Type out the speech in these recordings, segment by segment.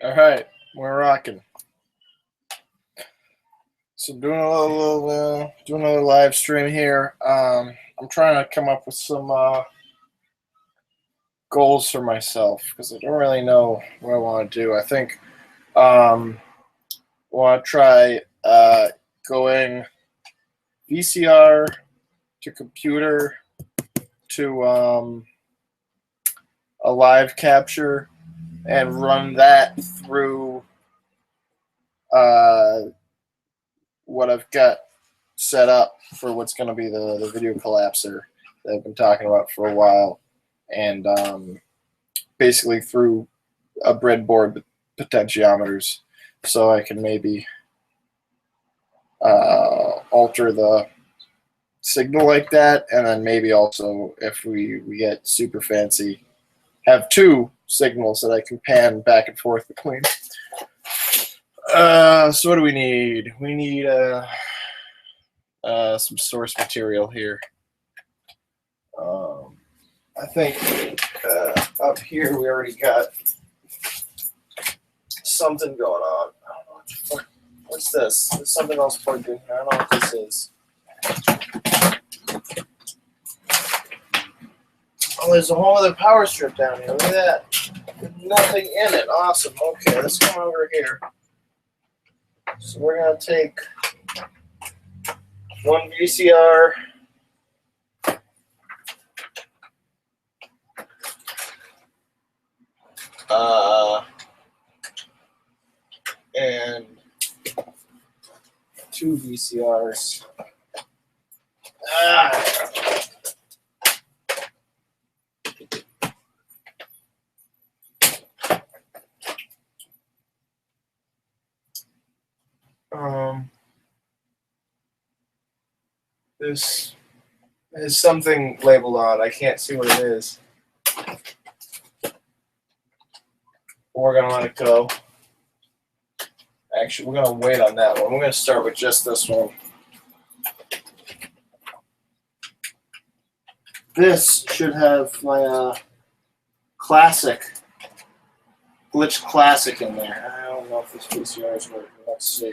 All right, we're rocking. So doing another live stream here. I'm trying to come up with some goals for myself because I don't really know what I want to do. I think I want to try going VCR to computer to a live capture and run that through what I've got set up for what's going to be the video collapser that I've been talking about for a while, and basically through a breadboard with potentiometers, so I can maybe alter the signal like that, and then maybe also, if we get super fancy, have two signals that I can pan back and forth between. So what do we need? We need some source material here. I think up here we already got something going on. I don't know what the fuck. What's this? There's something else plugged in here. I don't know what this is. Oh, there's a whole other power strip down here. Look at that. There's nothing in it. Awesome. Okay, let's come over here. So we're going to take one VCR. And two VCRs. This is something labeled on. I can't see what it is. We're going to let it go. Actually, we're going to wait on that one. We're going to start with just this one. This should have my classic, glitch classic in there. I don't know if this VCR is working. Let's see.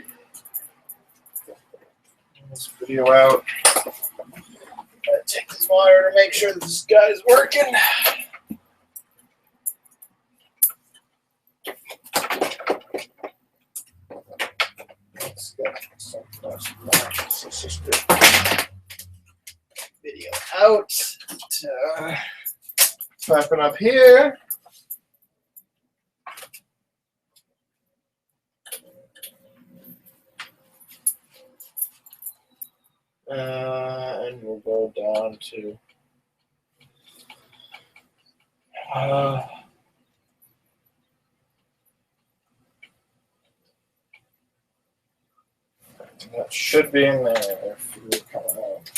This video out. Gotta take this wire to make sure that this guy's working. Let's get something else. Let's just do video out. Clapping up here. And we'll go down to that should be in there if you come out.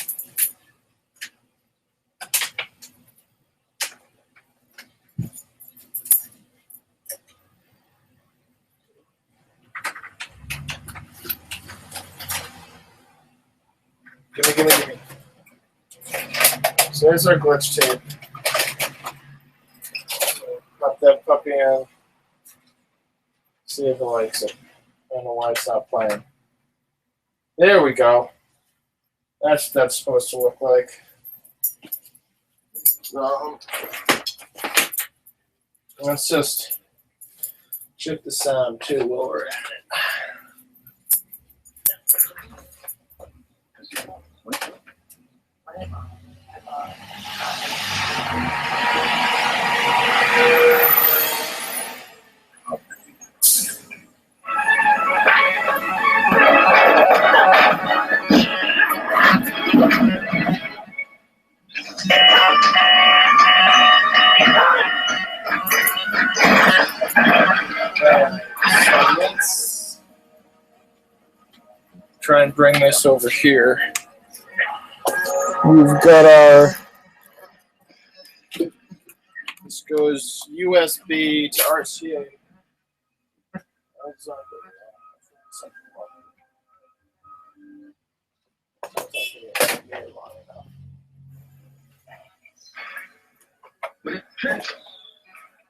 Gimme. So there's our glitch tape. Pop that puppy in. See if it likes it. I don't know why it's not playing. There we go. That's what that's supposed to look like. Let's just chip the sound too while we're at it. So let's try and bring this over here. We've got our, this goes USB to RCA.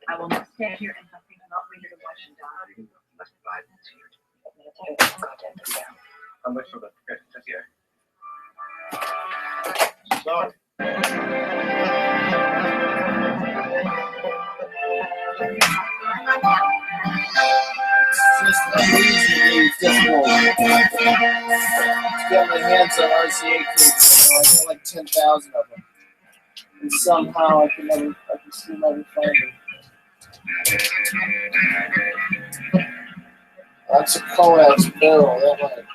I will not stand here and have things not ready to watch and How much for the here? Just unreasonably difficult to get my hands on RCA cables. I got like 10,000 of them, and somehow I can still never find them. That's a coax barrel. That might.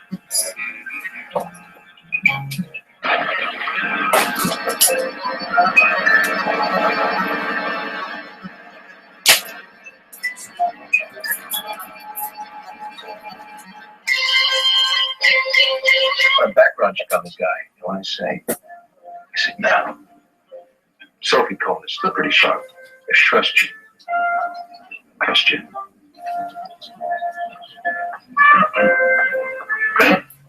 A background check on this guy. You know what I say? I said, no. Sophie called us. They're pretty sharp. I trust you. Trust you.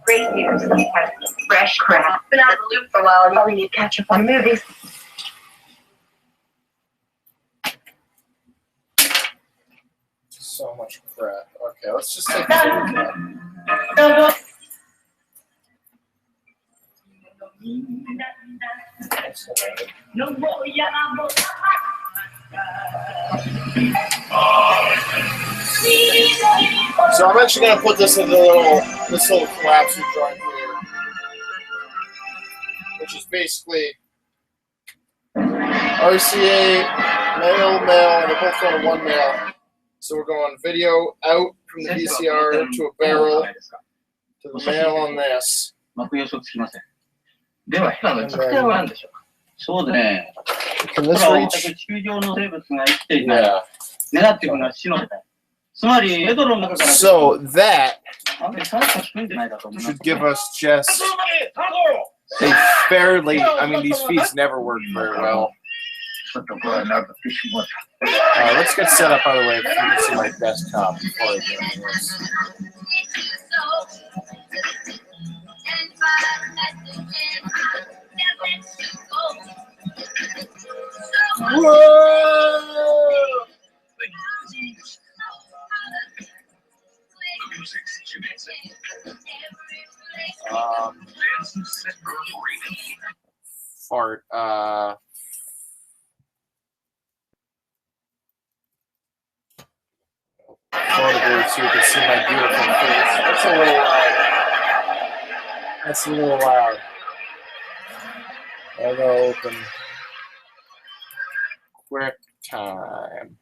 Great news. We have fresh crap. Been out of the loop for a while and probably need to catch up on movies. So much crap. Okay, let's just take the So I'm actually going to put this in this little collapse drawing here, which is basically RCA, male, and they're both going to one male. So we're going video out from the VCR to a barrel to the male on this. Can this reach? Yeah. So that should give us just a fairly, I mean, these feeds never work very well. Let's get set up, by the way, if you can see my desktop before I do this. Whoa! Fart. Photographs so you can see my beautiful face. That's a little loud. That's a little loud. I'll go open quick time.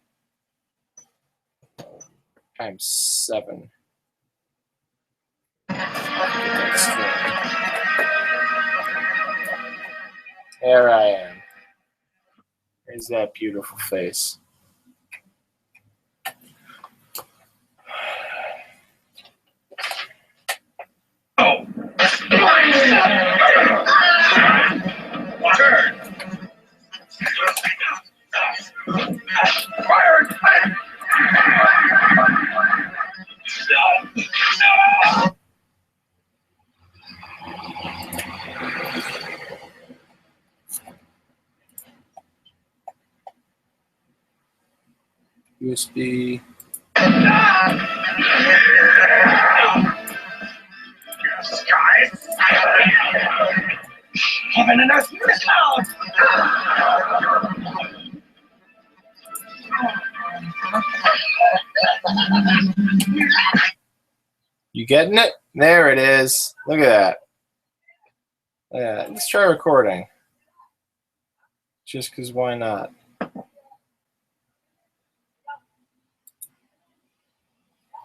Times 7. There I am. There's that beautiful face. Oh! Turn! Fired! USB. Guys! Having enough now! You getting it? There it is. Look at that. Yeah, let's try recording. Just because why not?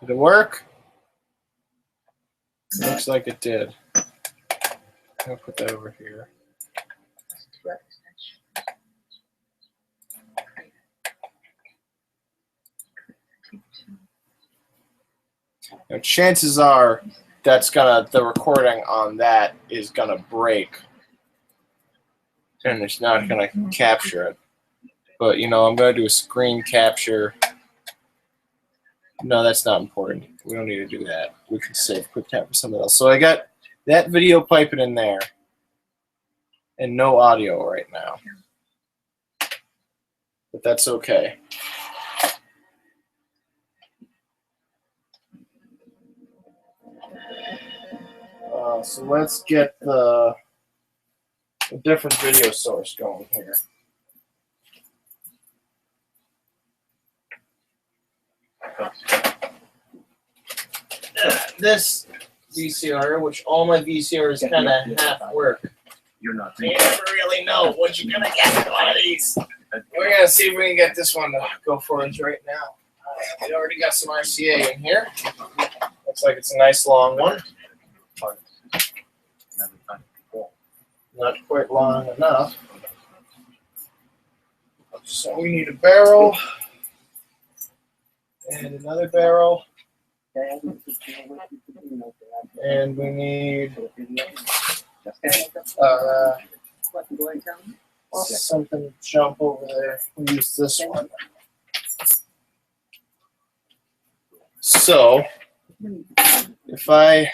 Did it work? It looks like it did. I'll put that over here. Now, chances are the recording on that is gonna break, and it's not gonna capture it. But you know, I'm gonna do a screen capture. No, that's not important. We don't need to do that. We can save QuickTime for something else. So I got that video piping in there, and no audio right now. But that's okay. So let's get a different video source going here. This VCR, which all my VCRs kind of half work. You're not You never really know what you're gonna get with one of these. We're gonna see if we can get this one to go for us right now. We already got some RCA in here. Looks like it's a nice long one. Not quite long enough. So we need a barrel and another barrel. And we need something to jump over there. We'll use this one. So if I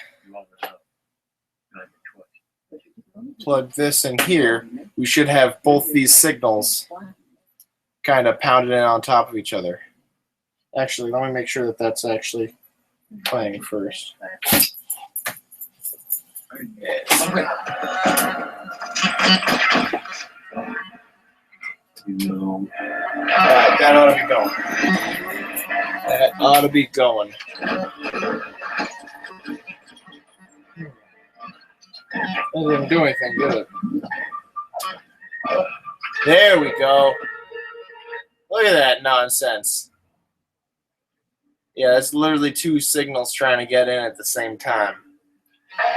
plug this in here, we should have both these signals kind of pounded in on top of each other. Actually, let me make sure that that's actually playing first. That ought to be going. That ought to be going. That didn't do anything, did it? There we go. Look at that nonsense. Yeah, it's literally two signals trying to get in at the same time.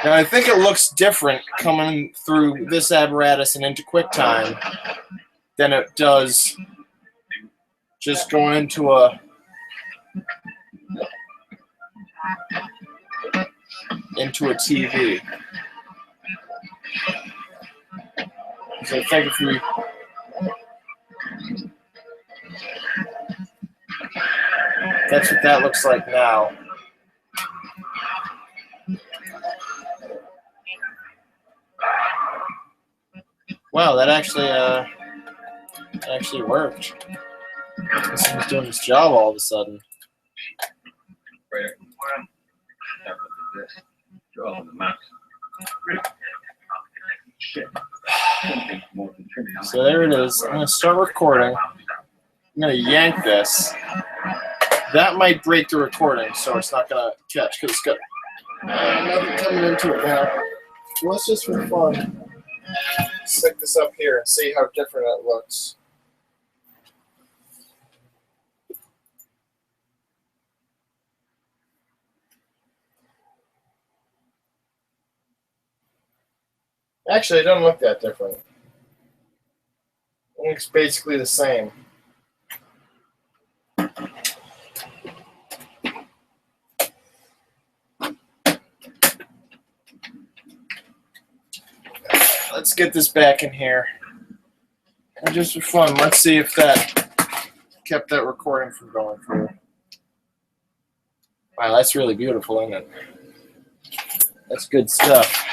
Now, I think it looks different coming through this apparatus and into QuickTime than it does just going into a TV. So I think if we that's what that looks like now. Wow, that actually worked. This thing's doing its job all of a sudden. So there it is. I'm going to start recording. I'm going to yank this. That might break the recording, so it's not going to catch because it's got nothing coming into it now. Let's just for fun stick this up here and see how different it looks. Actually, it doesn't look that different. It looks basically the same. Let's get this back in here. And just for fun, let's see if that kept that recording from going through. Wow, that's really beautiful, isn't it? That's good stuff.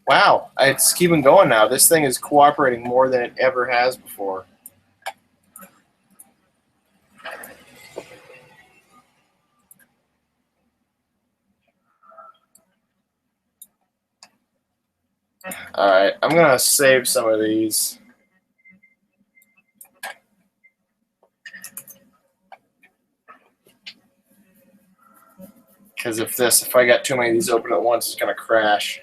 Wow, it's keeping going now. This thing is cooperating more than it ever has before. Alright, I'm going to save some of these. Because if I got too many of these open at once, it's going to crash.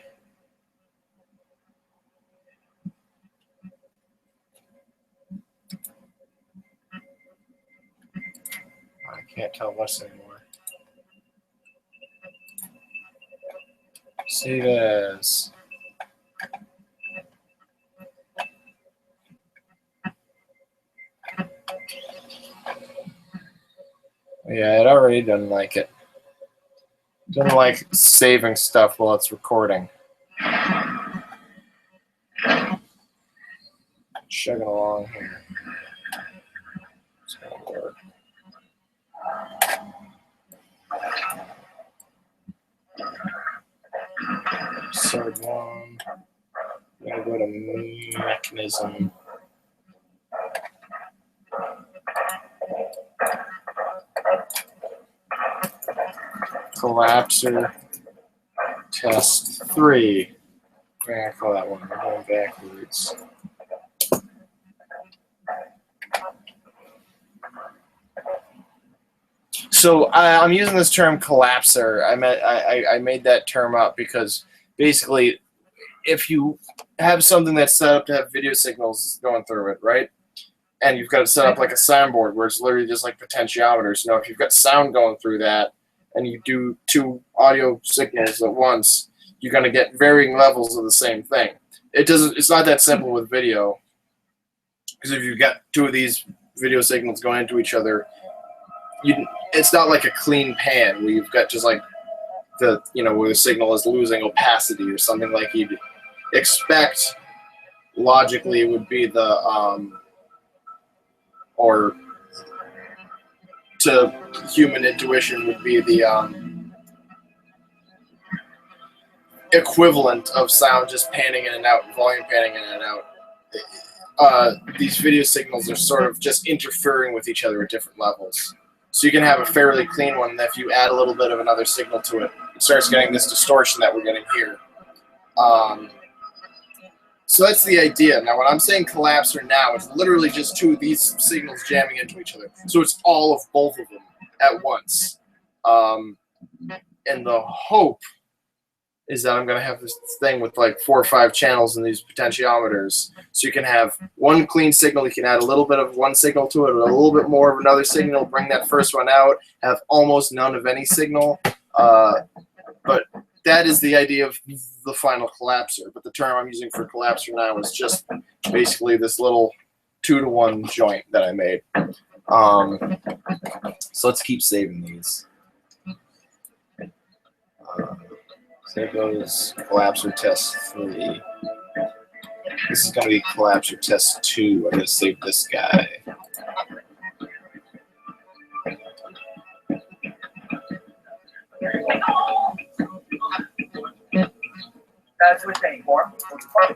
I can't tell what's anymore. Save as. Yeah, it already doesn't like it. Doesn't like saving stuff while it's recording. Chugging along here. It's gonna work. Third one. I'm gonna go to mechanism. collapser test 3. What do I call that one? I'm going backwards. So I'm using this term collapser. I made that term up because basically, if you have something that's set up to have video signals going through it, right? And you've got it set up like a soundboard where it's literally just like potentiometers. If you've got sound going through that and you do 2 audio signals at once, you're going to get varying levels of the same thing. It's not that simple with video, because if you've got 2 of these video signals going into each other, it's not like a clean pan where you've got just like where the signal is losing opacity or something like you'd expect. Logically, it would be the or to human intuition would be the equivalent of sound just panning in and out, volume panning in and out. These video signals are sort of just interfering with each other at different levels. So you can have a fairly clean one, and if you add a little bit of another signal to it, it starts getting this distortion that we're getting here. So that's the idea. Now, when I'm saying collapser now, it's literally just 2 of these signals jamming into each other. So it's all of both of them at once. And the hope is that I'm going to have this thing with like 4 or 5 channels in these potentiometers. So you can have one clean signal, you can add a little bit of one signal to it, or a little bit more of another signal, bring that first one out, have almost none of any signal. But that is the idea of the final collapser. But the term I'm using for collapser now is just basically this little 2-to-1 joint that I made. So let's keep saving these. So there goes collapser test 3. This is going to be collapser test 2. I'm going to save this guy. As we're saying, more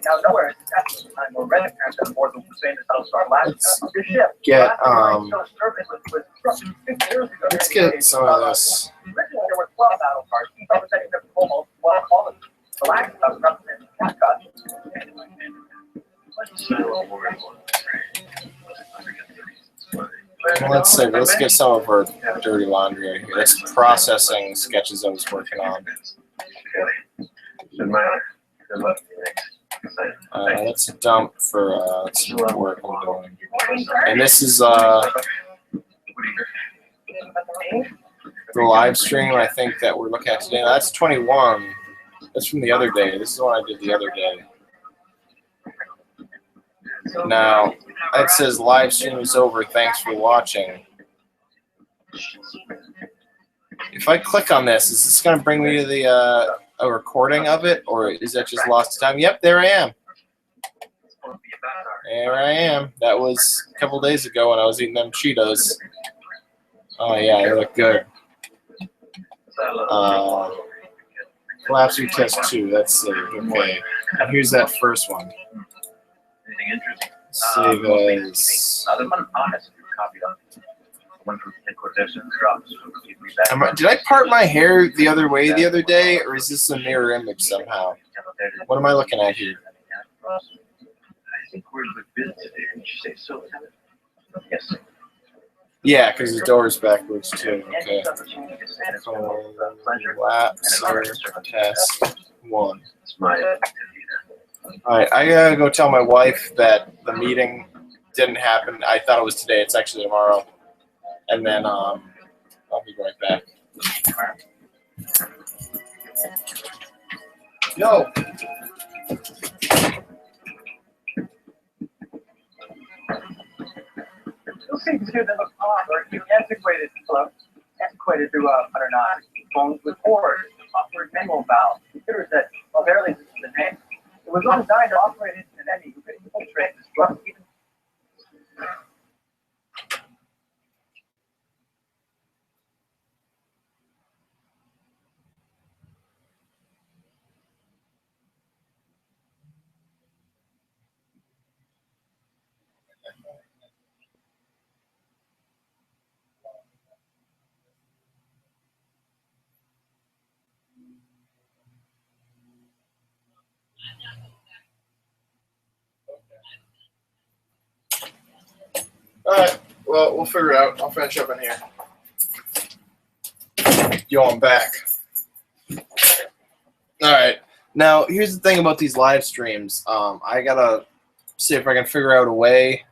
now nowhere is the time more red parents are more than the same as Southstar last the ship. Let's get some of this. Originally there were 12 battle cards. He felt that he almost all of the last stuff represented cat cuts. Well, let's get some of our dirty laundry out of here. That's processing sketches I was working on. Let's dump for some work I'm doing. And this is the live stream I think that we're looking at today. That's 21. That's from the other day. This is the one I did the other day. Now, it says live stream is over. Thanks for watching. If I click on this, is this going to bring me to the a recording of it, or is that just lost time? Yep, there I am. There I am. That was a couple days ago when I was eating them Cheetos. Oh yeah, they look good. Collapser test 2. That's saved. Okay. And here's that first one. Save as. Did I part my hair the other way the other day, or is this a mirror image somehow? What am I looking at here? Yeah, because the door's backwards too. Okay. Collapser test 1. Alright, I gotta go tell my wife that the meeting didn't happen. I thought it was today. It's actually tomorrow. And then I'll be right back. Yo. You'll see here that look odd or even antiquated through I don't know, phones with cords, software manual valve, computers that barely this is the name. It was all designed to operate into an enemy who could infiltrate, disrupt, even. Alright, well, we'll figure it out. I'll finish up in here. Yo, I'm back. Alright, now here's the thing about these live streams. I gotta see if I can figure out a way.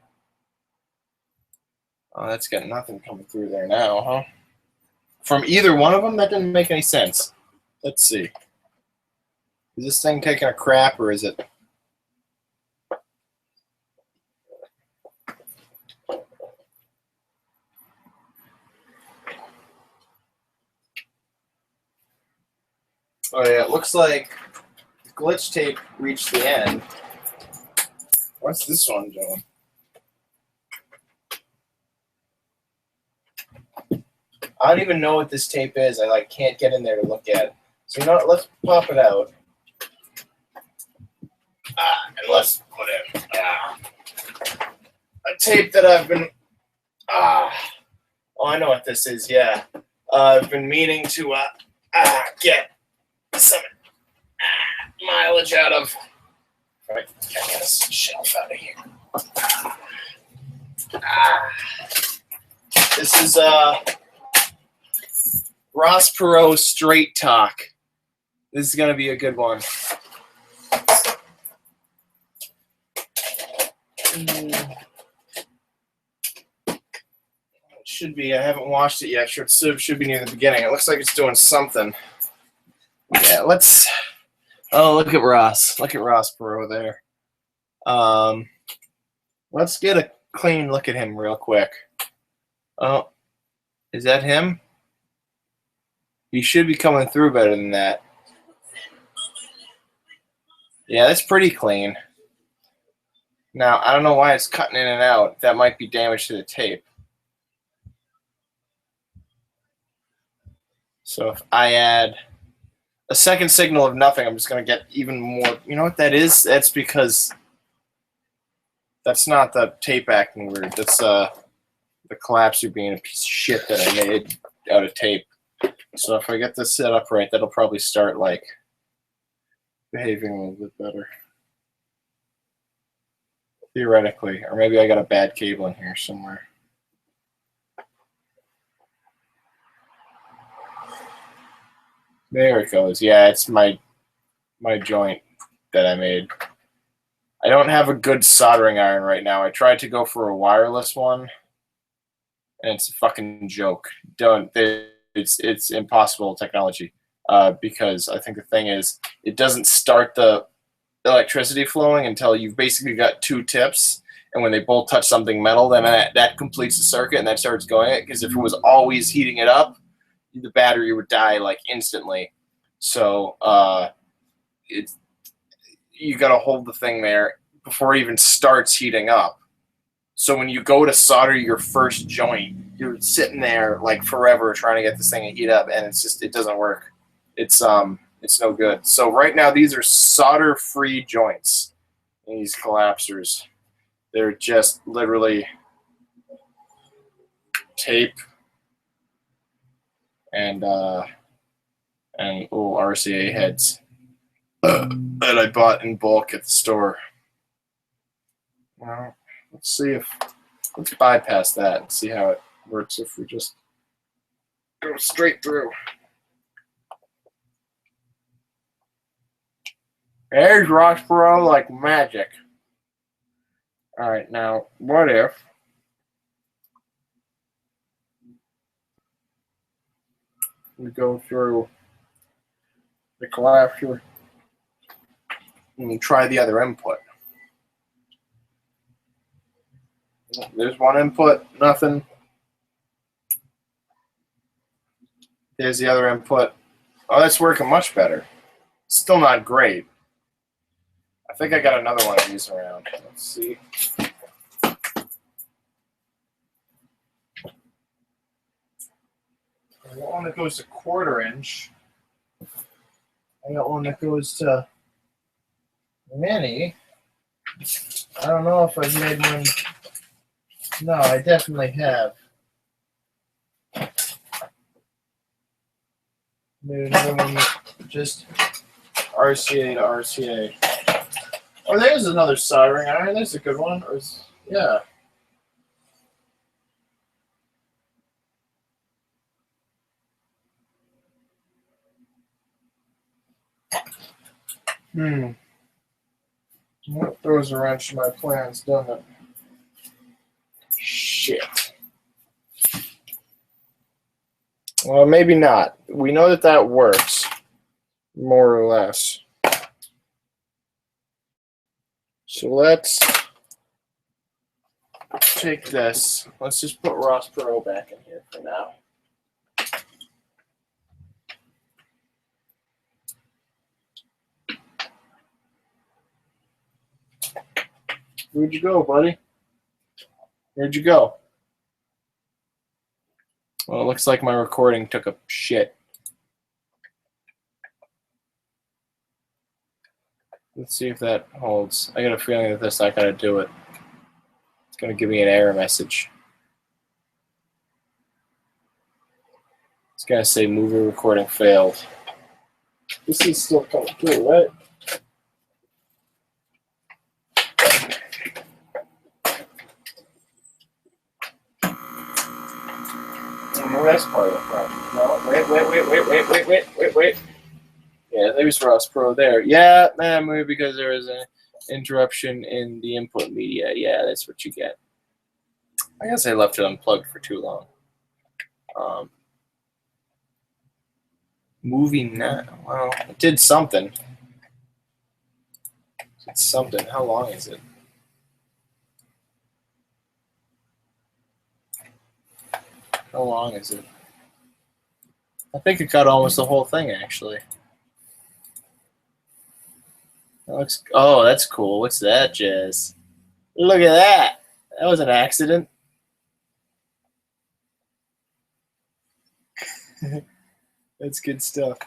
Oh, that's got nothing coming through there now, huh? From either one of them? That didn't make any sense. Let's see. Is this thing taking a crap, or is it... Oh yeah, it looks like the glitch tape reached the end. What's this one doing? I don't even know what this tape is. I can't get in there to look at it. So you know what? Let's pop it out. And let's put in a tape that I've been. Oh, I know what this is. Yeah, I've been meaning to get some mileage out of. Right, get this shelf out of here. This is Ross Perot Straight Talk. This is gonna be a good one. It should be. I haven't watched it yet. Sure, it should be near the beginning. It looks like it's doing something. Yeah, let's. Oh, look at Ross. Look at Ross Perot there. Let's get a clean look at him real quick. Oh, is that him? He should be coming through better than that. Yeah, that's pretty clean. Now, I don't know why it's cutting in and out. That might be damage to the tape. So if I add a second signal of nothing, I'm just going to get even more. You know what that is? That's because that's not the tape acting weird. That's the collapser being a piece of shit that I made out of tape. So if I get this set up right, that'll probably start like behaving a little bit better. Theoretically. Or maybe I got a bad cable in here somewhere. There it goes. Yeah, it's my joint that I made. I don't have a good soldering iron right now. I tried to go for a wireless one, and it's a fucking joke. It's impossible technology because I think the thing is it doesn't start the electricity flowing until you've basically got two tips, and when they both touch something metal, then that completes the circuit and that starts going. Because if it was always heating it up, the battery would die like instantly. So you got to hold the thing there before it even starts heating up. So when you go to solder your first joint, you're sitting there like forever trying to get this thing to heat up, and it doesn't work. It's no good. So right now these are solder-free joints. These collapsers, they're just literally tape and little RCA heads that I bought in bulk at the store. Well, let's bypass that and see how it works if we just go straight through. There's Ross Perot like magic. All right, now what if we go through the collapser and we try the other input? There's one input, nothing. There's the other input. Oh, that's working much better. Still not great. I think I got another one of these around. Let's see. I got one that goes to 1/4 inch. I got one that goes to mini. I don't know if I've made one. No, I definitely have. Made another one just RCA to RCA. Oh, there's another soldering iron. There's a good one. Yeah. That throws a wrench in my plans, doesn't it? Shit. Well, maybe not. We know that that works, more or less. So let's take this. Let's just put Ross Perot back in here for now. Where'd you go, buddy? Where'd you go? Well, it looks like my recording took a shit. Let's see if that holds. I got a feeling that this, I gotta do it. It's gonna give me an error message. It's gonna say movie recording failed. This is still coming through, right? No, that's part of the problem. No, wait. Yeah, there's Ross Pro there. Yeah, man, maybe because there was an interruption in the input media. Yeah, that's what you get. I guess I left it unplugged for too long. Moving now. Well, it did something. It's something. How long is it? How long is it? I think it got almost the whole thing, actually. That looks. Oh, that's cool. What's that, Jazz? Look at that. That was an accident. That's good stuff.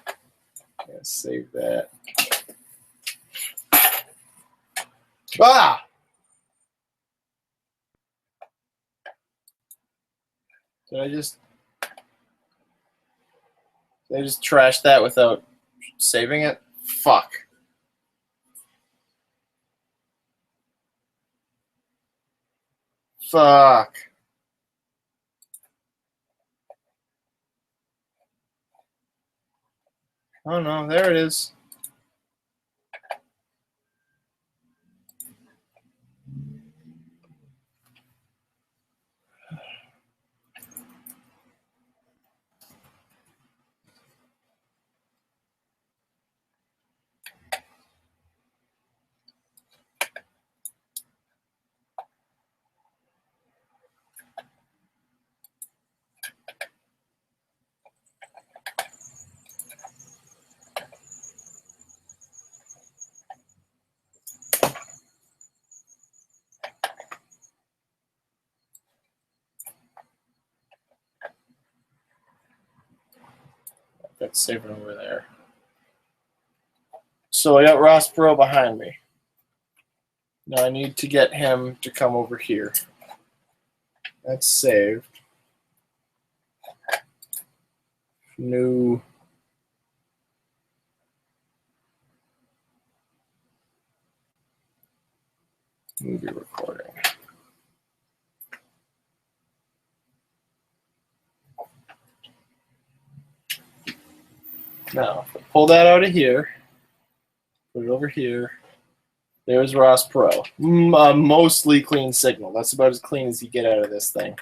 Yeah, save that. Ah! Did I just trash that without saving it? Fuck. Fuck. Oh no, there it is. Let's save it over there. So I got Ross Perot behind me. Now I need to get him to come over here. That's saved. New. Movie recording. Now, pull that out of here. Put it over here. There's Ross Perot. Mostly clean signal. That's about as clean as you get out of this thing.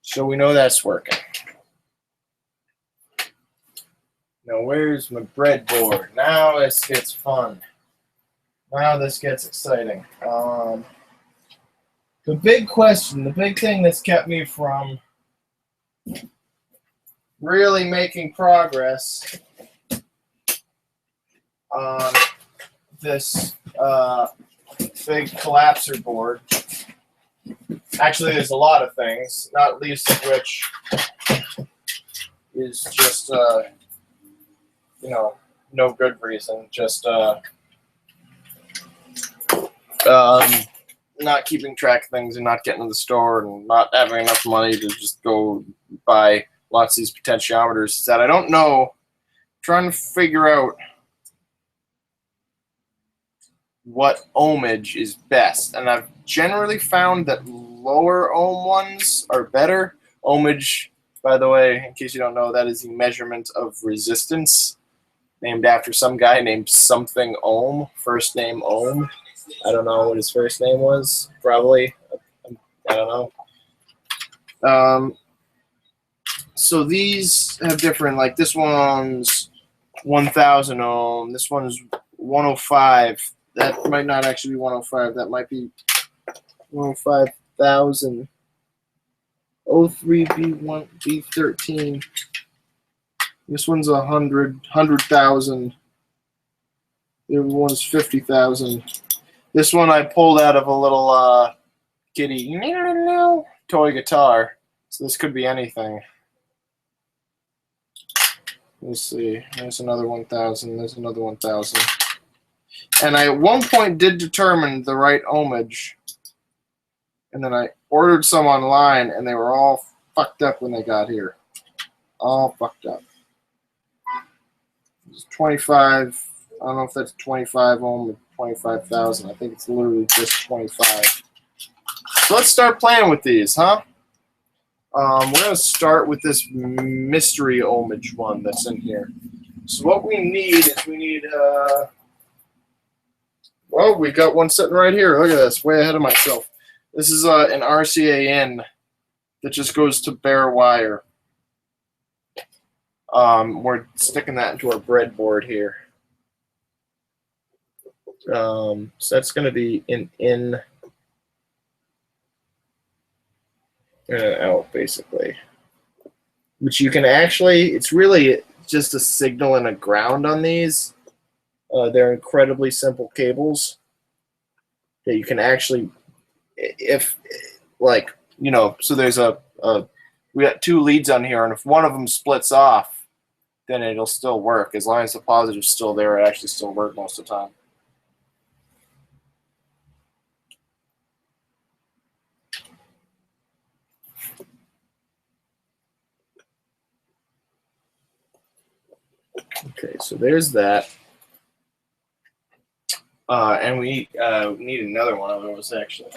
So we know that's working. Now where's my breadboard? Now this gets fun. Now this gets exciting. The big question, the big thing that's kept me from really making progress on this big collapser board. Actually, there's a lot of things, not least of which is just, no good reason. Just not keeping track of things and not getting to the store and not having enough money to just go buy lots of these potentiometers. Is that I don't know, trying to figure out what ohmage is best. And I've generally found that lower ohm ones are better. Ohmage, by the way, in case you don't know, that is the measurement of resistance, named after some guy named something Ohm, first name Ohm. I don't know what his first name was, probably. I don't know. So these have different, like this one's 1,000 ohm, this one's 105. That might not actually be 105, that might be 105,000. 03B1, B13. This one's 100,000. The other one's 50,000. This one I pulled out of a little kitty toy guitar. So this could be anything. Let's see. There's another 1,000. There's another 1,000. And I at one point did determine the right ohmage. And then I ordered some online, and they were all fucked up when they got here. All fucked up. It's 25. I don't know if that's 25 ohm or 25,000. I think it's literally just 25. So let's start playing with these, huh? We're going to start with this mystery ohmage one that's in here. So what we need is well, we got one sitting right here. Look at this, way ahead of myself. This is an RCA in that just goes to bare wire. We're sticking that into our breadboard here. So that's going to be an in and an out, basically. Which you can actually, it's really just a signal and a ground on these. They're incredibly simple cables that you can actually, if, like, you know, so there's we got two leads on here, and if one of them splits off, then it'll still work. As long as the positive's still there, it actually still works most of the time. Okay, so there's that. And we need another one of those, actually.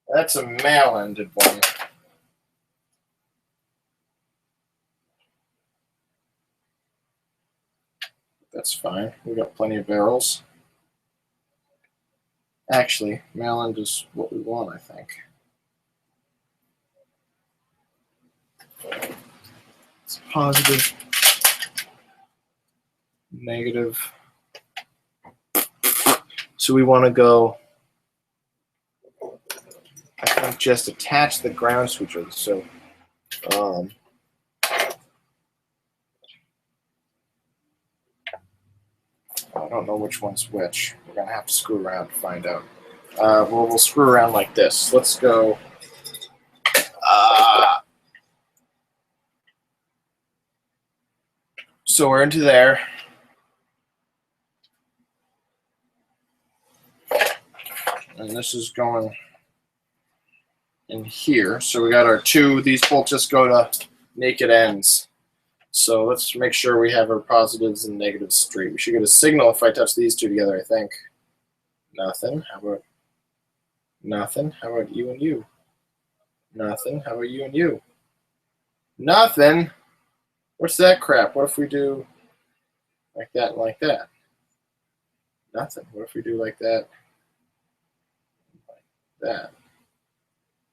That's a male-ended one. That's fine. We got plenty of barrels. Actually, male-end is what we want, I think. It's positive, negative. So we want to go, I think, just attach the ground switcher. So I don't know which one's which. We're going to have to screw around to find out. Well, we'll screw around like this. Let's go. So we're into there. And this is going in here. So we got our two. These both just go to naked ends. So let's make sure we have our positives and negatives straight. We should get a signal if I touch these two together, I think. Nothing. How about nothing? How about you and you? Nothing. How about you and you? Nothing. What's that crap? What if we do like that and like that? Nothing. What if we do like that? Like that.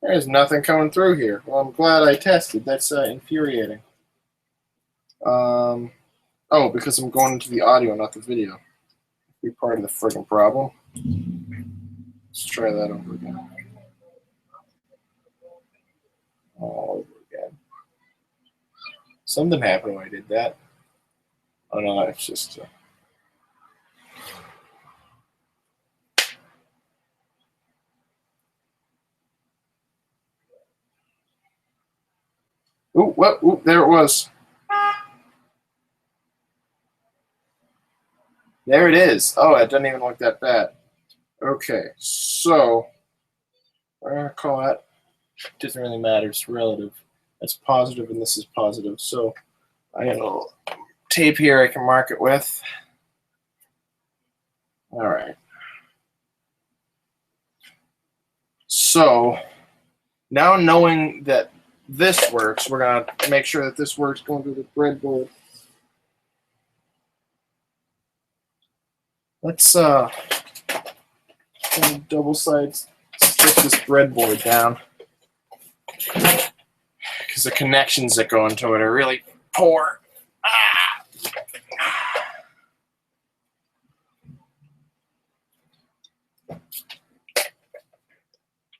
There's nothing coming through here. Well, I'm glad I tested. That's infuriating. Oh, because I'm going into the audio, not the video. Be part of the friggin' problem. Let's try that over again. All over again. Something happened when I did that. Oh no, it's just. Ooh, what? Ooh, there it was. There it is. Oh, it doesn't even look that bad. Okay, so we're gonna call that. Doesn't really matter. It's relative. That's positive, and this is positive. So I got a little tape here I can mark it with. All right. So now knowing that this works, we're going to make sure that this works going to the breadboard. Let's double sides stick this breadboard down because the connections that go into it are really poor.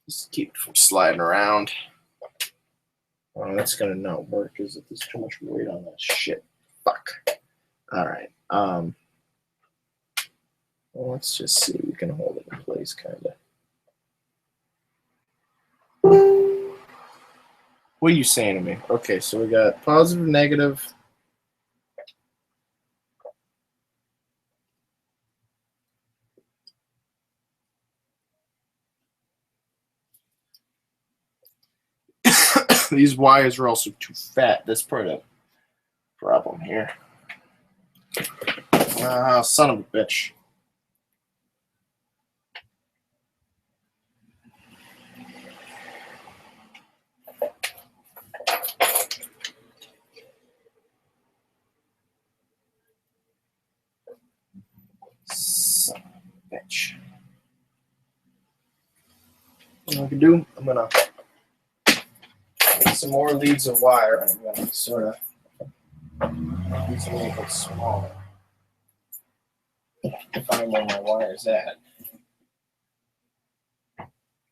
Just keep it from sliding around. Oh, that's gonna not work, is it? There's too much weight on that shit. Fuck. All right. Well, let's just see if we can hold it in place, kind of. What are you saying to me? Okay, so we got positive, negative. These wires are also too fat. That's part of the problem here. Son of a bitch. Son of a bitch. What I can do, I'm gonna get some more leads of wire, and I'm gonna sort of make these a little bit smaller. Find where my wire's at.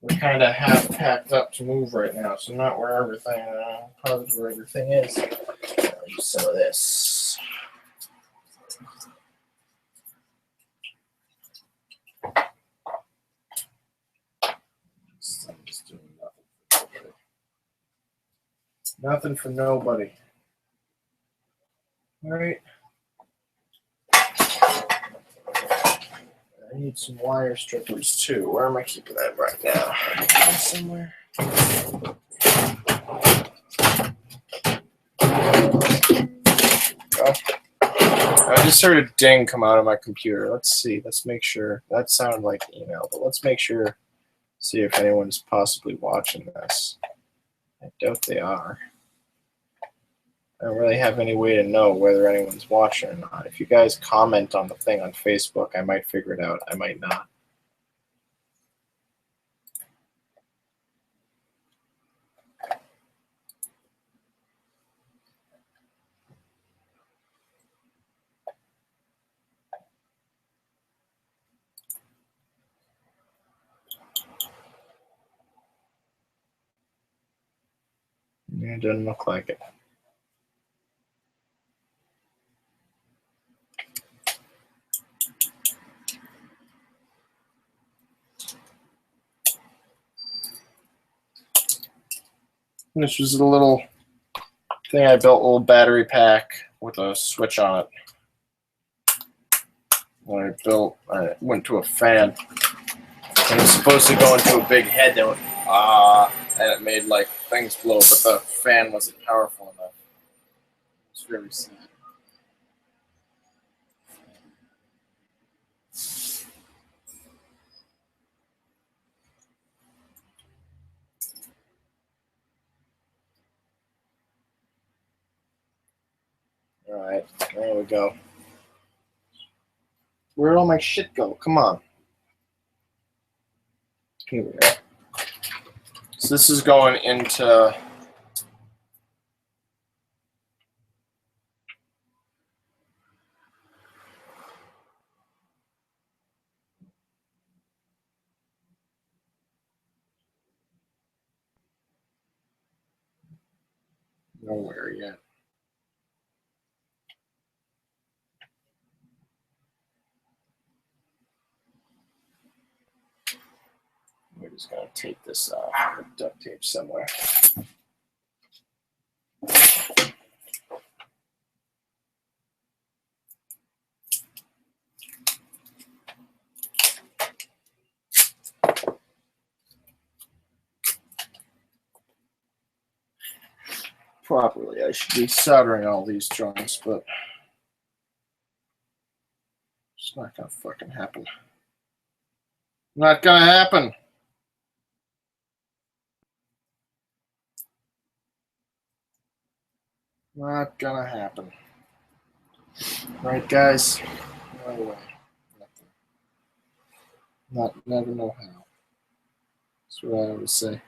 We're kind of half packed up to move right now, so not where everything, positive where everything is. I'll use some of this. I'm just doing nothing for nobody. All right. I need some wire strippers too. Where am I keeping that right now? Somewhere. Oh. I just heard a ding come out of my computer. Let's see. Let's make sure. That sounded like email, but let's make sure. See if anyone's possibly watching this. I doubt they are. I don't really have any way to know whether anyone's watching or not. If you guys comment on the thing on Facebook, I might figure it out. I might not. Yeah, it doesn't look like it. This was a little thing I built, a little battery pack with a switch on it. When I went to a fan, and it's supposed to go into a big head that went, and it made like things blow, but the fan wasn't powerful enough. It's very sad. All right, there we go. Where'd all my shit go? Come on. Here we go. So this is going into nowhere yet. We're just going to take this off with duct tape somewhere. Properly, I should be soldering all these joints, but it's not going to fucking happen. Not gonna happen. Not gonna happen. Right, guys? No way. Never know how. That's what I always say.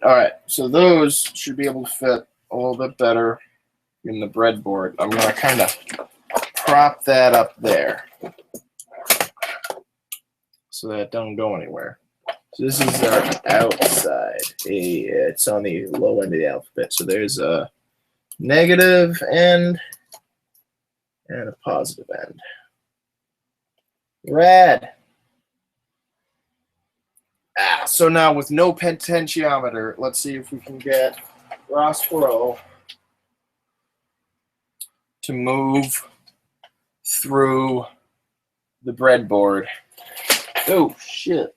All right, so those should be able to fit a little bit better in the breadboard. I'm going to kind of prop that up there so that it don't go anywhere. So this is our outside. It's on the low end of the alphabet. So there's a negative end and a positive end. Rad. So now with no potentiometer, let's see if we can get Ross Pro to move through the breadboard. Oh, shit.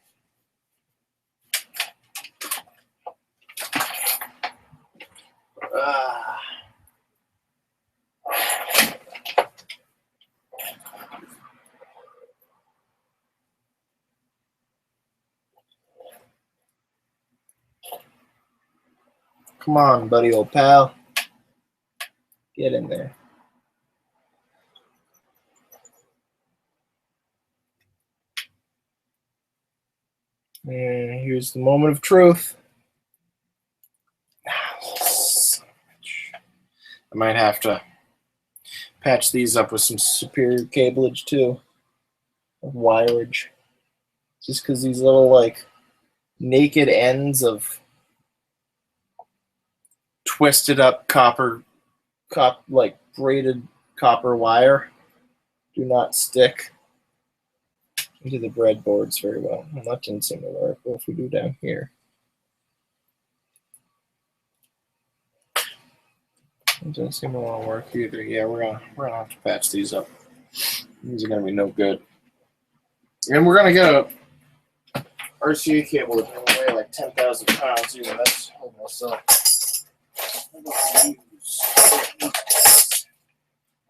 Come on, buddy, old pal. Get in there. And here's the moment of truth. I might have to patch these up with some superior cableage too, of wireage. Just because these little like naked ends of twisted up like braided copper wire do not stick into the breadboards very well. Well, that didn't seem to work. What if we do down here? It doesn't seem to want to work either. Yeah, we're gonna have to patch these up. These are gonna be no good. And we're gonna get a RCA cable that's gonna weigh like 10,000 pounds. Even that's almost up.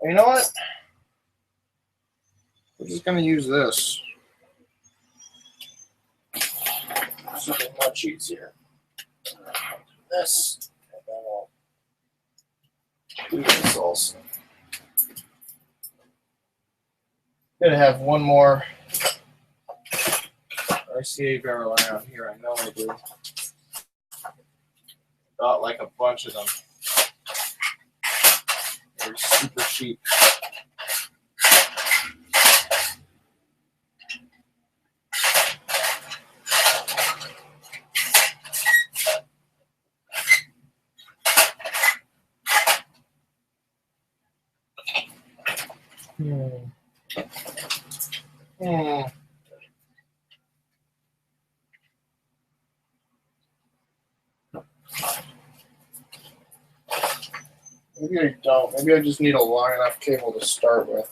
You know what? We're just gonna use this. Something much easier. This, and then we'll do this also. Gonna have one more RCA barrel around here. I know I do. Got like a bunch of them. They're super cheap. Maybe I don't. Maybe I just need a long enough cable to start with.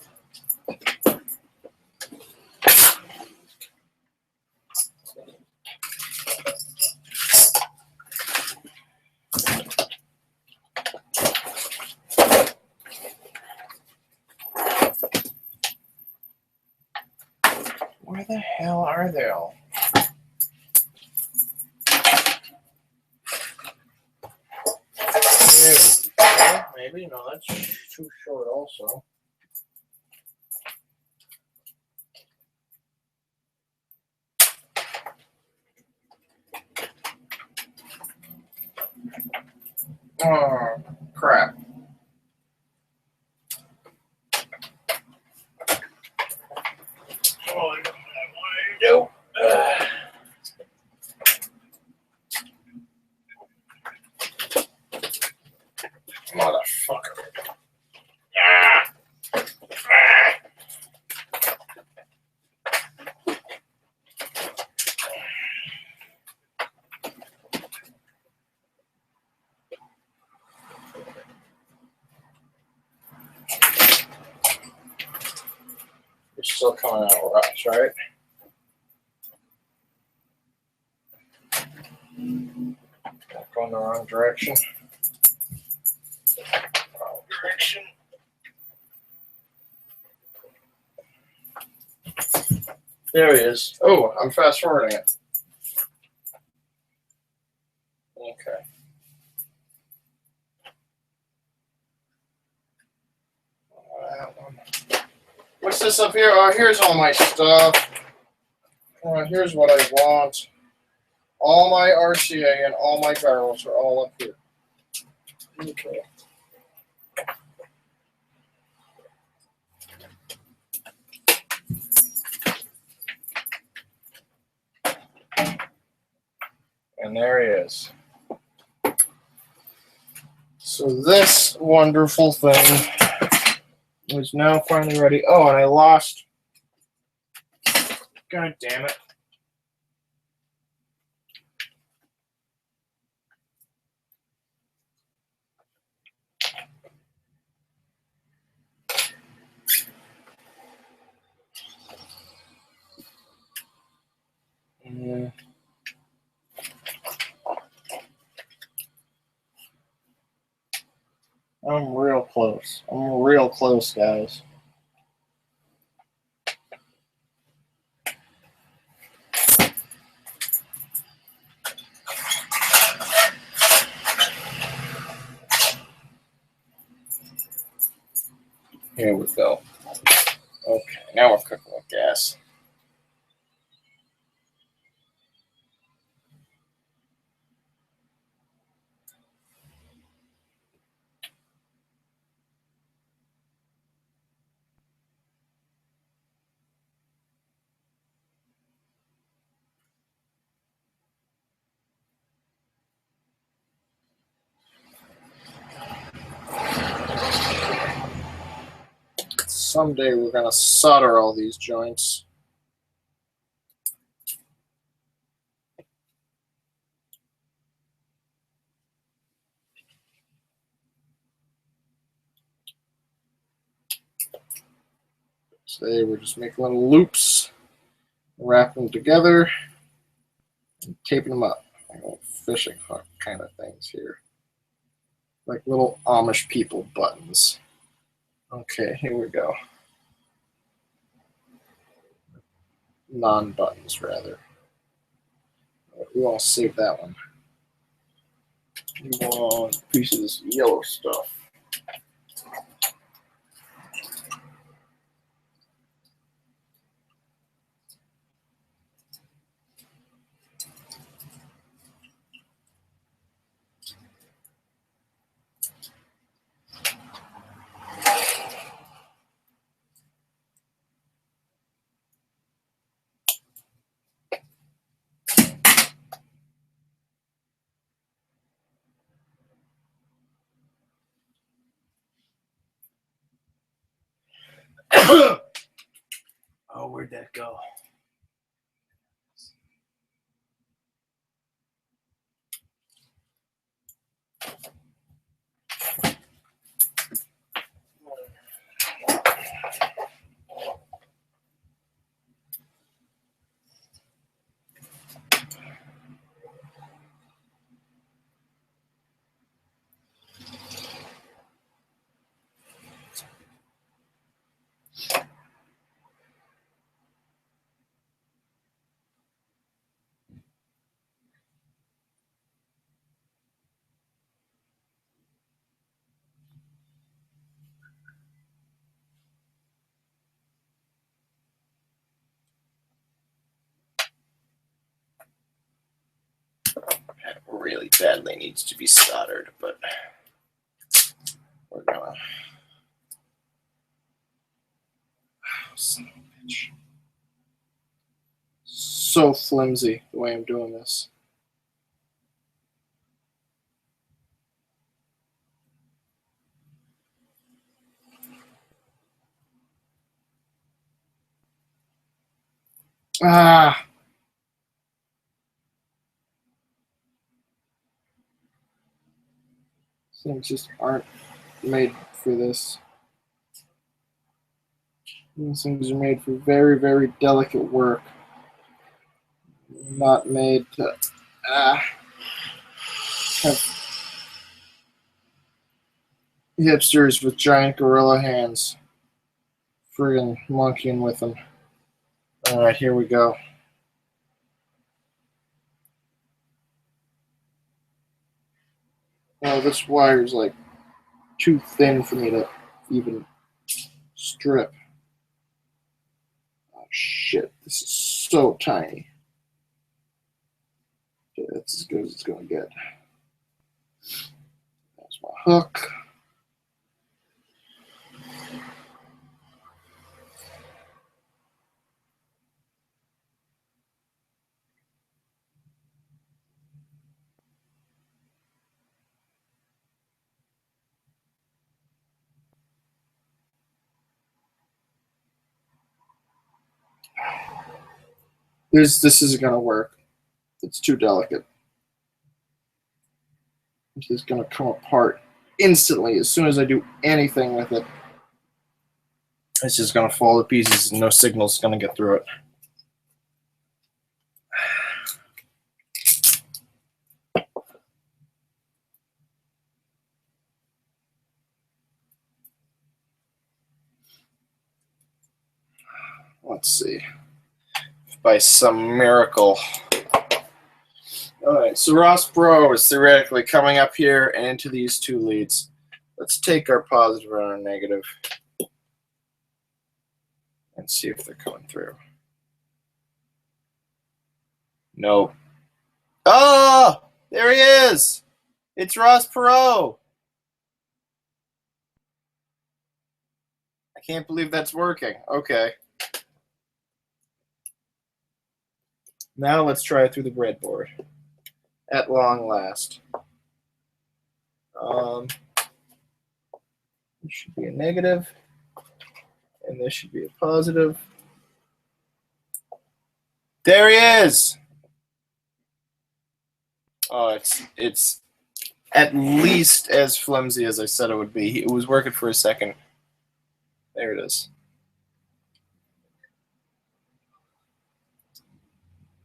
Where the hell are they all? Maybe. No, that's too short also. Oh, crap. Oh, I know what I want to do. Motherfucker. You're still coming out right, right? Going the wrong direction. direction. There he is. Oh, I'm fast forwarding it. Okay. That one. What's this up here? Oh, here's all my stuff. Here's what I want. All my RCA and all my barrels are all up here. Okay. And there he is. So this wonderful thing is now finally ready. Oh, and I lost. God damn it. Yeah. I'm real close. I'm real close, guys. Here we go. Okay, now we're cooking with gas. Someday we're going to solder all these joints. Today we're just making little loops, wrapping them together, and taping them up. Like little fishing hook kind of things here. Like little Amish people buttons. Okay, here we go. Non-buttons, rather. We want to save that one. We want a piece of this yellow stuff. Oh, where'd that go? That really badly needs to be soldered, but we're gonna. Son of a bitch. So flimsy the way I'm doing this. Ah. Things just aren't made for this. These things are made for very, very delicate work. Not made to have hipsters with giant gorilla hands. Friggin' monkeying with them. Alright, here we go. Oh, this wire's like too thin for me to even strip. Oh shit, this is so tiny. Okay, that's as good as it's gonna get. That's my hook. This isn't gonna work. It's too delicate. This is gonna come apart instantly as soon as I do anything with it. It's just gonna fall to pieces and no signal's gonna get through it. Let's see. If by some miracle. Alright, so Ross Pro is theoretically coming up here and into these two leads. Let's take our positive and our negative and see if they're coming through. Nope. Oh! There he is! It's Ross Perot! I can't believe that's working. Okay. Now let's try it through the breadboard. At long last. This should be a negative, and this should be a positive. There he is! Oh, it's at least as flimsy as I said it would be. It was working for a second. There it is.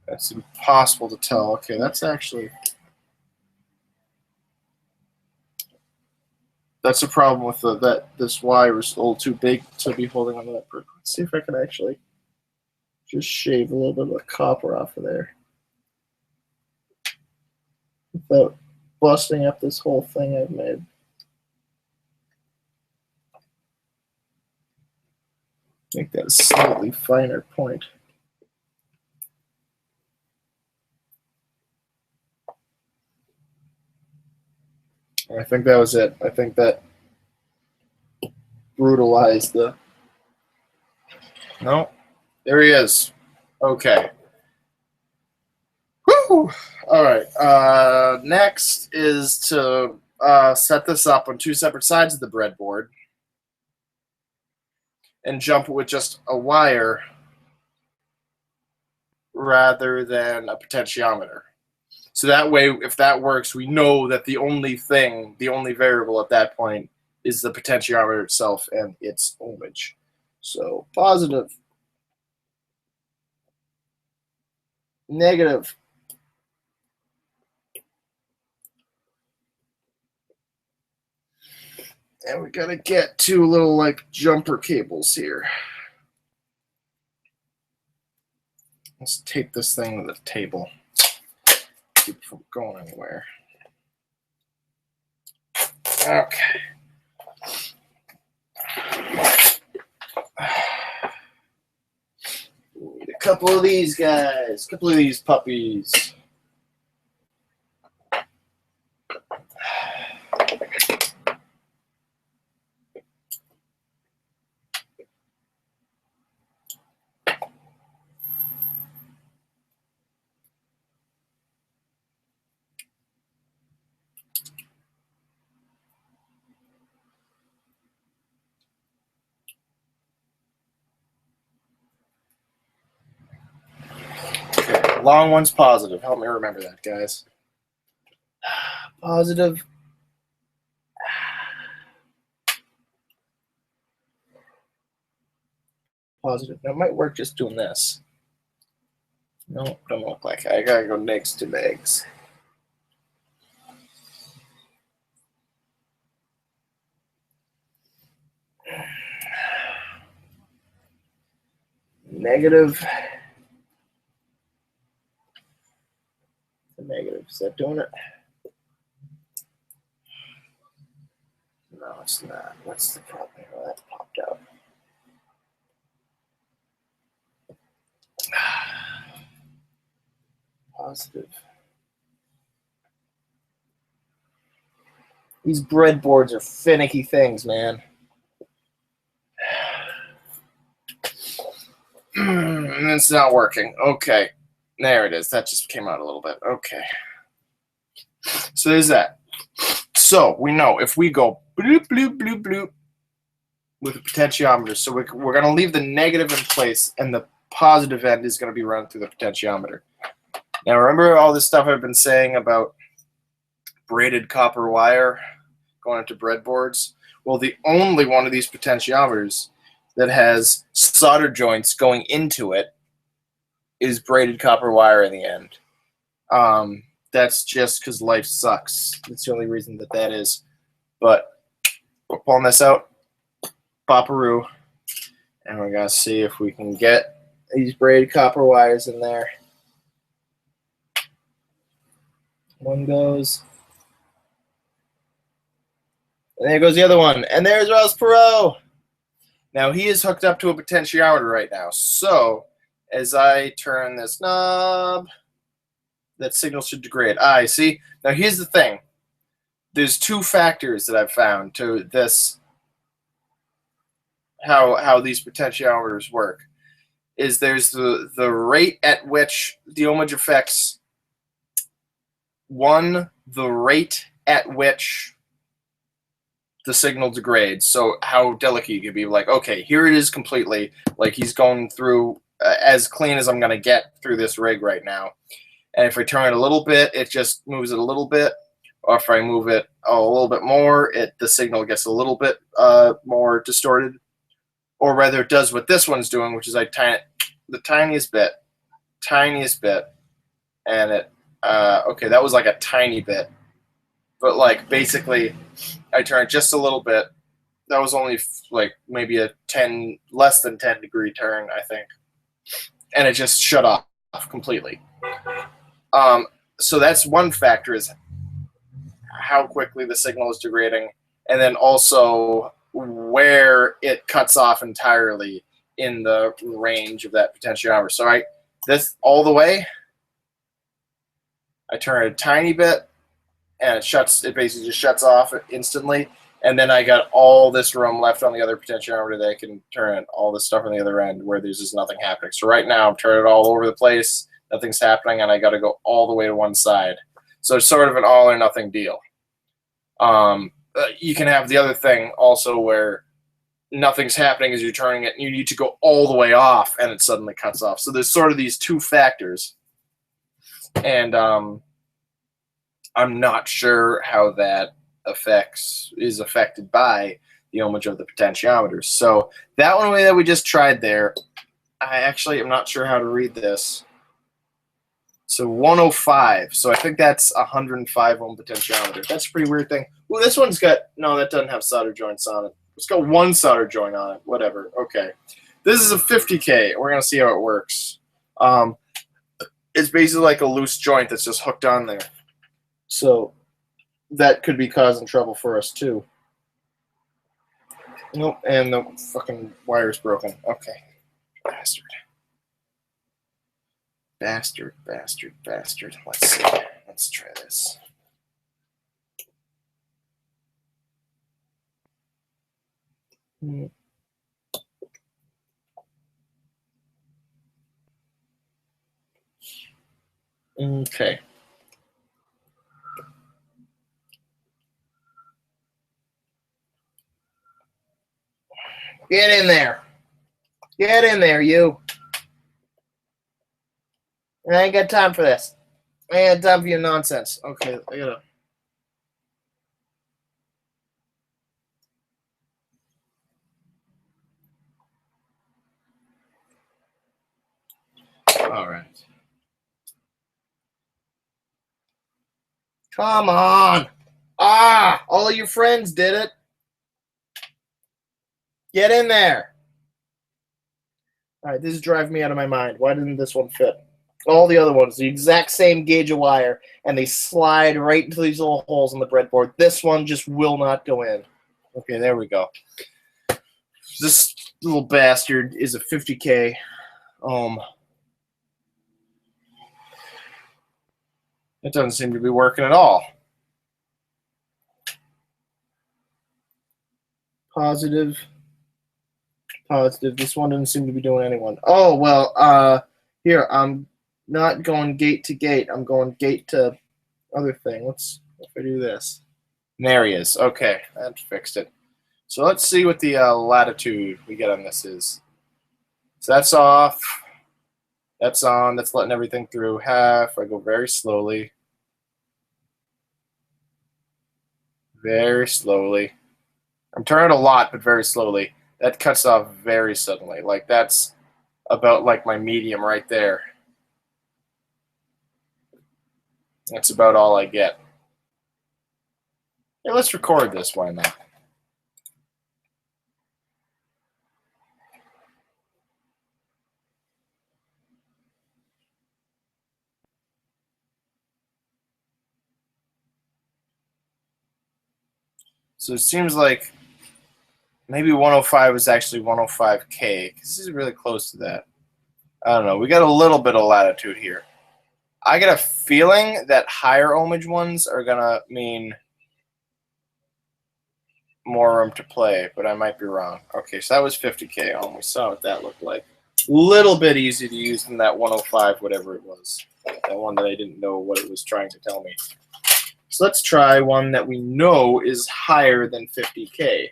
That's impossible to tell. Okay, that's actually... That's a problem with this wire is a little too big to be holding on to that. Let's see if I can actually just shave a little bit of the copper off of there without busting up this whole thing I've made. Make that a slightly finer point. I think that was it. I think that brutalized the... No, there he is. Okay. Woo! All right. Next is to set this up on two separate sides of the breadboard and jump it with just a wire rather than a potentiometer. So that way, if that works, we know that the only variable at that point is the potentiometer itself and its ohmage. So positive, negative, and we gotta get two little like jumper cables here. Let's take this thing to the table. Keep it from going anywhere. Okay. We need a couple of these guys, a couple of these puppies. Okay, long one's positive. Help me remember that, guys. Positive. Positive. That might work just doing this. No, don't look like it. I gotta go next to legs. Negative. The negative. Is that doing it? No, it's not. What's the problem here? Well, that popped out. Positive. These breadboards are finicky things, man. And it's not working. Okay. There it is. That just came out a little bit. Okay. So there's that. So we know if we go bloop, bloop, bloop, bloop with a potentiometer, so we're going to leave the negative in place, and the positive end is going to be run through the potentiometer. Now, remember all this stuff I've been saying about braided copper wire going into breadboards? Well, the only one of these potentiometers that has solder joints going into it is braided copper wire in the end. That's just because life sucks. That's the only reason that is. But we're pulling this out, Paparoo, and we're going to see if we can get these braided copper wires in there. One goes. And there goes the other one. And there's Ross Perot. Now, he is hooked up to a potentiometer right now. So, as I turn this knob, that signal should degrade. I see. Now, here's the thing. There's two factors that I've found to this, how these potentiometers work. Is there's the rate at which the ohmage affects, one, the rate at which the signal degrades. So how delicate you can be, like, okay, here it is completely, like he's going through as clean as I'm going to get through this rig right now. And if I turn it a little bit, it just moves it a little bit. Or if I move it a little bit more, the signal gets a little bit more distorted. Or rather, it does what this one's doing, which is I turn it the tiniest bit, and it, okay, that was like a tiny bit. But like basically, I turn it just a little bit. That was only like maybe a less than 10 degree turn, I think. And it just shut off completely. So that's one factor, is how quickly the signal is degrading, and then also where it cuts off entirely in the range of that potentiometer. So this all the way, I turn it a tiny bit, and it basically just shuts off instantly. And then I got all this room left on the other potentiometer that I can turn all this stuff on the other end where there's just nothing happening. So right now I'm turning it all over the place, nothing's happening, and I got to go all the way to one side. So it's sort of an all or nothing deal. You can have the other thing also where nothing's happening as you're turning it, and you need to go all the way off, and it suddenly cuts off. So there's sort of these two factors. And I'm not sure how that is affected by the ohmage of the potentiometers. So that one way that we just tried there, I actually am not sure how to read this. So 105. So I think that's 105 ohm potentiometer. That's a pretty weird thing. Well, this one's got, no, that doesn't have solder joints on it. It's got one solder joint on it. Whatever. Okay. This is a 50K. We're going to see how it works. It's basically like a loose joint that's just hooked on there. So that could be causing trouble for us too. Nope, and the fucking wire's broken. Okay. Bastard. Bastard, bastard, bastard. Let's see. Let's try this. Okay. Get in there. Get in there, you. I ain't got time for this. I ain't got time for your nonsense. Okay, I gotta. All right. Come on. Ah, all of your friends did it. Get in there. All right, this is driving me out of my mind. Why didn't this one fit? All the other ones, the exact same gauge of wire, and they slide right into these little holes in the breadboard. This one just will not go in. Okay, there we go. This little bastard is a 50K ohm. It doesn't seem to be working at all. Positive. Positive. This one doesn't seem to be doing anyone. Oh, well, here, I'm not going gate to gate. I'm going gate to other thing. Let's, if I do this. There he is. Okay, that fixed it. So let's see what the latitude we get on this is. So that's off. That's on. That's letting everything through. Half. I go very slowly. Very slowly. I'm turning a lot, but very slowly. That cuts off very suddenly. Like, that's about like my medium right there. That's about all I get. Hey, let's record this. Why not? So it seems like maybe 105 is actually 105K, because this is really close to that. I don't know. We got a little bit of latitude here. I get a feeling that higher ohmage ones are going to mean more room to play, but I might be wrong. Okay, so that was 50K ohm. We saw what that looked like. Little bit easier to use than that 105, whatever it was. That one that I didn't know what it was trying to tell me. So let's try one that we know is higher than 50K.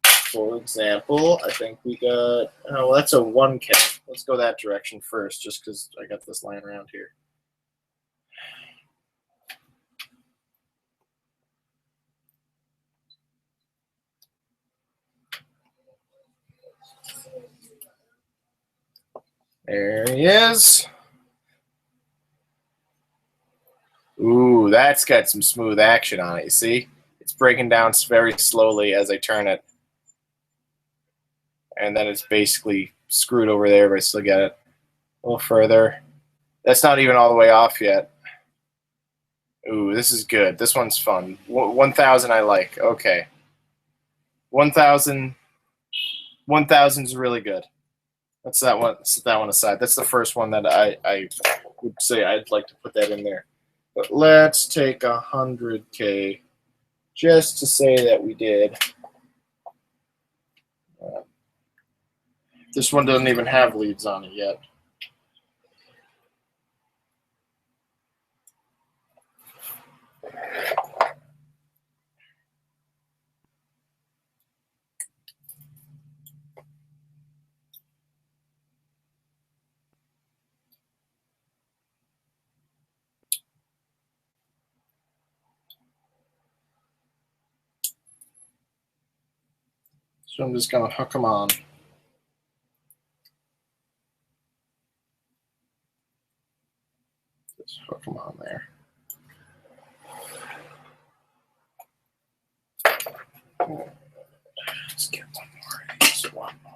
For example, I think we got, oh, well, that's a 1K. Let's go that direction first, just because I got this lying around here. There he is. Ooh, that's got some smooth action on it, you see? It's breaking down very slowly as I turn it. And then it's basically screwed over there, but I still get it. A little further. That's not even all the way off yet. Ooh, this is good. This one's fun. 1,000 I like. Okay. 1,000 is really good. That's that one. Set that one aside. That's the first one that I would say I'd like to put that in there. But let's take 100K just to say that we did. This one doesn't even have leads on it yet. So I'm just going to hook them on. Just hook them on there. Let's get one more. Just one more.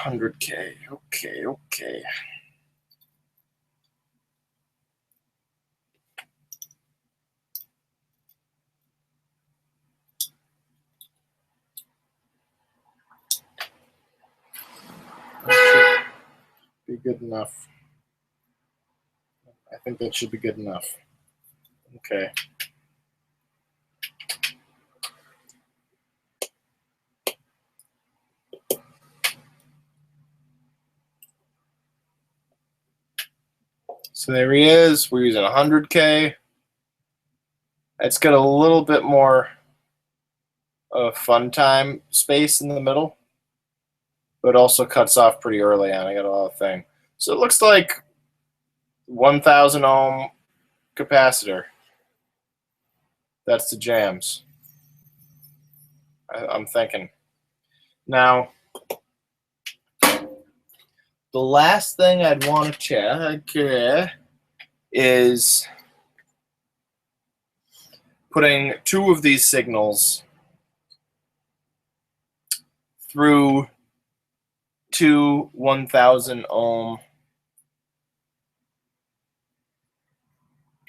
$100K. Okay. That should be good enough. I think that should be good enough. Okay. So there he is. We're using 100K. It's got a little bit more fun time space in the middle, but also cuts off pretty early on. I got a lot of thing. So it looks like 1,000 ohm capacitor. That's the jams. I'm thinking. Now, the last thing I'd want to check is putting 2 of these signals through 2 1,000 ohm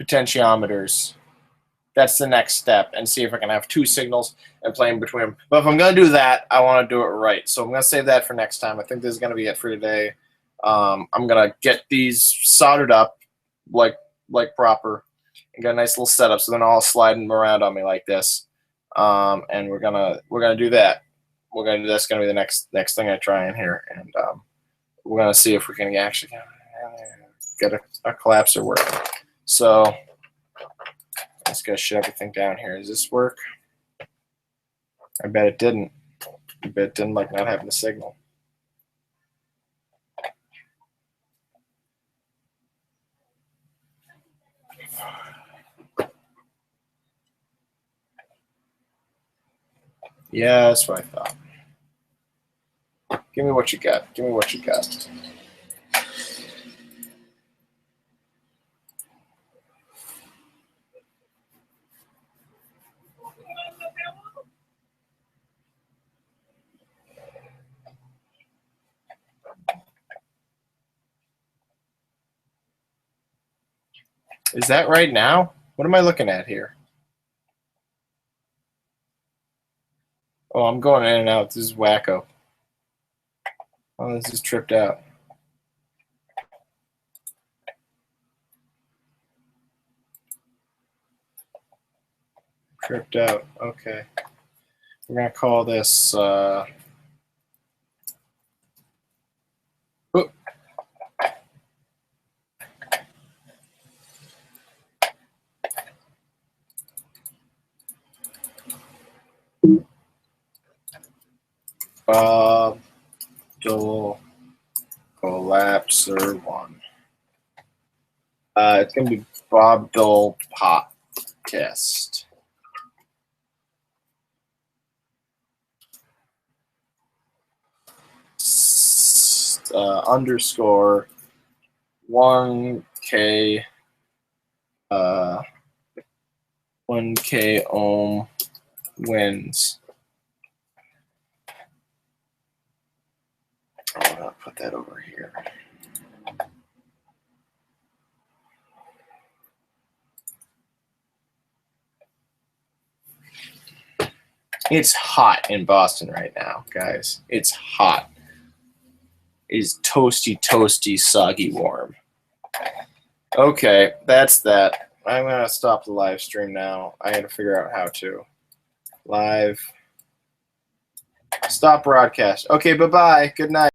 potentiometers. That's the next step, and see if I can have 2 signals and play in between them. But if I'm going to do that, I want to do it right. So I'm going to save that for next time. I think this is going to be it for today. I'm going to get these soldered up like proper and get a nice little setup, so they're not all sliding around on me like this. And we're gonna do that. That's gonna be the next thing I try in here, and we're gonna see if we can actually get a collapser working. So let's go shut everything down here. Does this work? I bet it didn't. I bet it didn't like not having a signal. Yeah, that's what I thought. Give me what you got. Give me what you got. Is that right now? What am I looking at here? Oh, I'm going in and out. This is wacko. Oh, this is tripped out. Tripped out. Okay. We're going to call this... Bob Dole Collapser 1. It's going to be Bob Dole Podcast. Underscore 1K 1K ohm wins. I'll put that over here. It's hot in Boston right now, guys. It's hot. It's toasty, toasty, soggy warm. Okay, that's that. I'm going to stop the live stream now. I got to figure out how to. Live. Stop broadcast. Okay, bye-bye. Good night.